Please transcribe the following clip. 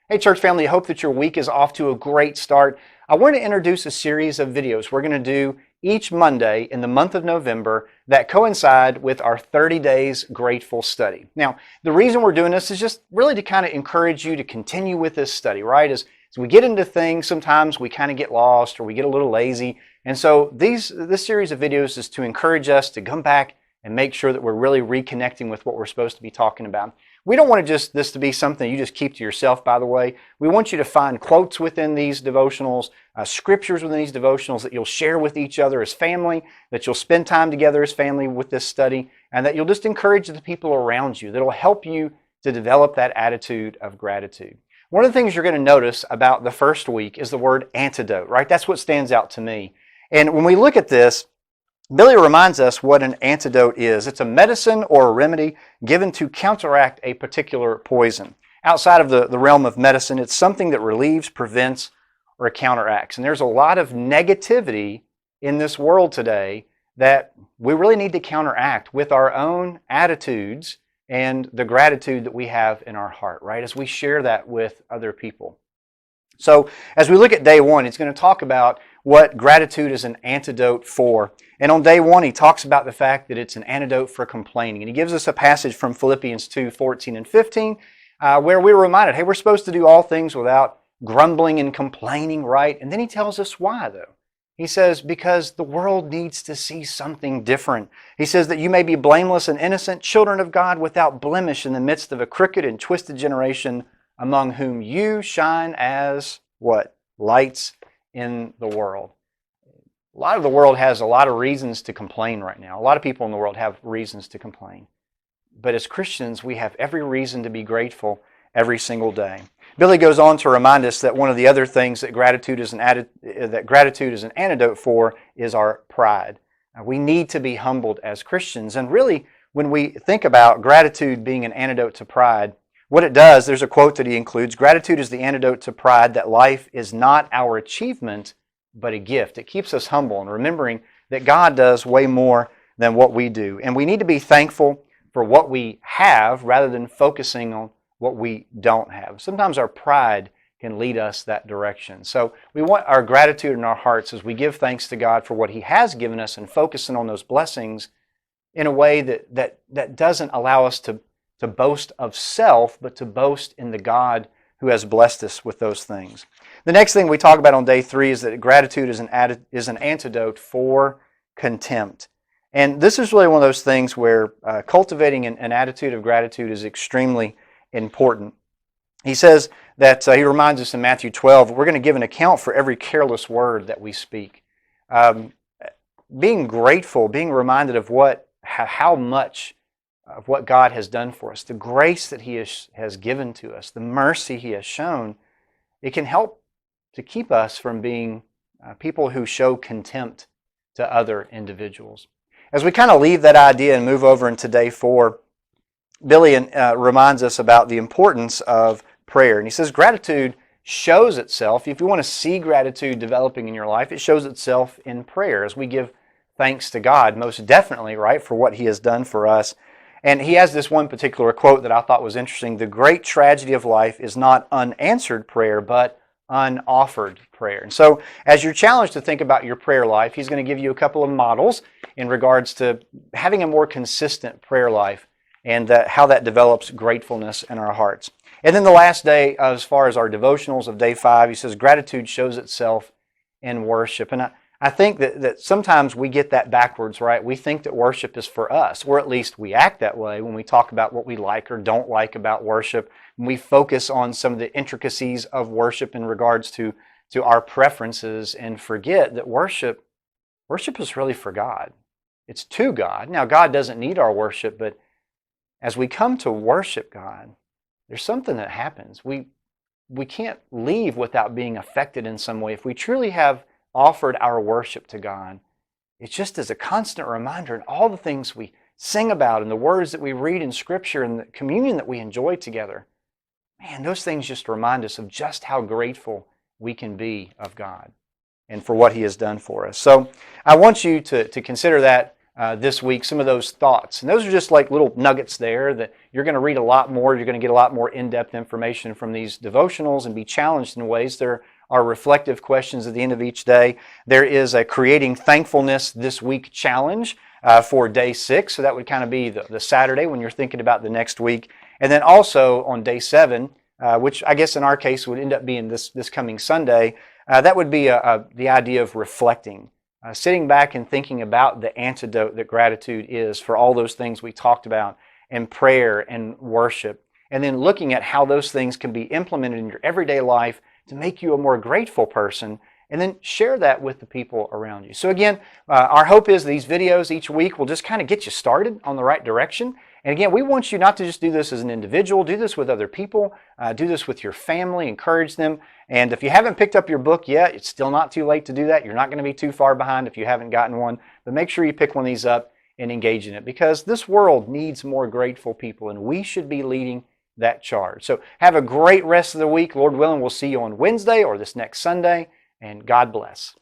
Hey church family, I hope that your week is off to a great start. I want to introduce a series of videos we're going to do each Monday in the month of November that coincide with our 30 Days Grateful study. Now, the reason we're doing this is just really to kind of encourage you to continue with this study, right? As we get into things, sometimes we kind of get lost or we get a little lazy. And so this series of videos is to encourage us to come back and make sure that we're really reconnecting with what we're supposed to be talking about. We don't want this to be something you just keep to yourself, by the way. We want you to find quotes within these devotionals, scriptures within these devotionals that you'll share with each other as family, that you'll spend time together as family with this study, and that you'll just encourage the people around you. That'll help you to develop that attitude of gratitude. One of the things you're going to notice about the first week is the word antidote, right? That's what stands out to me. And when we look at this, Billy reminds us what an antidote is. It's a medicine or a remedy given to counteract a particular poison. Outside of the realm of medicine, it's something that relieves, prevents, or counteracts. And there's a lot of negativity in this world today that we really need to counteract with our own attitudes and the gratitude that we have in our heart, right? As we share that with other people. So as we look at day one, it's going to talk about what gratitude is an antidote for. And on day one, he talks about the fact that it's an antidote for complaining. And he gives us a passage from Philippians 2:14 and 15, where we're reminded, hey, we're supposed to do all things without grumbling and complaining, right? And then he tells us why, though. He says, because the world needs to see something different. He says that you may be blameless and innocent, children of God without blemish in the midst of a crooked and twisted generation, among whom you shine as what? Lights in the world. A lot of the world has a lot of reasons to complain right now. A lot of people in the world have reasons to complain. But as Christians, we have every reason to be grateful every single day. Billy goes on to remind us that one of the other things that gratitude is an antidote for is our pride. We need to be humbled as Christians. And really, when we think about gratitude being an antidote to pride, what it does, there's a quote that he includes, gratitude is the antidote to pride, that life is not our achievement, but a gift. It keeps us humble and remembering that God does way more than what we do. And we need to be thankful for what we have rather than focusing on what we don't have. Sometimes our pride can lead us that direction. So we want our gratitude in our hearts as we give thanks to God for what He has given us and focusing on those blessings in a way that doesn't allow us to boast of self, but to boast in the God who has blessed us with those things. The next thing we talk about on day 3 is that gratitude is an antidote for contempt. And this is really one of those things where cultivating an attitude of gratitude is extremely important. He says that, he reminds us in Matthew 12, we're going to give an account for every careless word that we speak. Being grateful, being reminded of how much of what God has done for us, the grace that He has given to us, the mercy He has shown, it can help to keep us from being people who show contempt to other individuals. As we kind of leave that idea and move over into day 4, Billy reminds us about the importance of prayer. And he says gratitude shows itself, if you want to see gratitude developing in your life, it shows itself in prayer as we give thanks to God, most definitely, right, for what He has done for us. And he has this one particular quote that I thought was interesting. The great tragedy of life is not unanswered prayer, but unoffered prayer. And so as you're challenged to think about your prayer life, he's going to give you a couple of models in regards to having a more consistent prayer life and how that develops gratefulness in our hearts. And then the last day, as far as our devotionals of day 5, he says gratitude shows itself in worship. And I think that sometimes we get that backwards, right? We think that worship is for us, or at least we act that way when we talk about what we like or don't like about worship. When we focus on some of the intricacies of worship in regards to our preferences and forget that worship is really for God. It's to God. Now, God doesn't need our worship, but as we come to worship God, there's something that happens. We can't leave without being affected in some way. If we truly have offered our worship to God, it's just as a constant reminder in all the things we sing about and the words that we read in Scripture and the communion that we enjoy together. Man, those things just remind us of just how grateful we can be of God and for what He has done for us. So I want you to consider that this week, some of those thoughts. And those are just like little nuggets there that you're going to read a lot more. You're going to get a lot more in-depth information from these devotionals and be challenged in ways. There are reflective questions at the end of each day. There is a Creating Thankfulness This Week challenge for day 6. So that would kind of be the Saturday when you're thinking about the next week. And then also on day 7, which I guess in our case would end up being this coming Sunday, that would be the idea of reflecting. Sitting back and thinking about the antidote that gratitude is for all those things we talked about, and prayer and worship, and then looking at how those things can be implemented in your everyday life to make you a more grateful person, and then share that with the people around you. So again, our hope is these videos each week will just kind of get you started on the right direction. And again, we want you not to just do this as an individual, do this with other people, do this with your family, encourage them. And if you haven't picked up your book yet, it's still not too late to do that. You're not going to be too far behind if you haven't gotten one. But make sure you pick one of these up and engage in it, because this world needs more grateful people, and we should be leading that charge. So have a great rest of the week. Lord willing, we'll see you on Wednesday or this next Sunday, and God bless.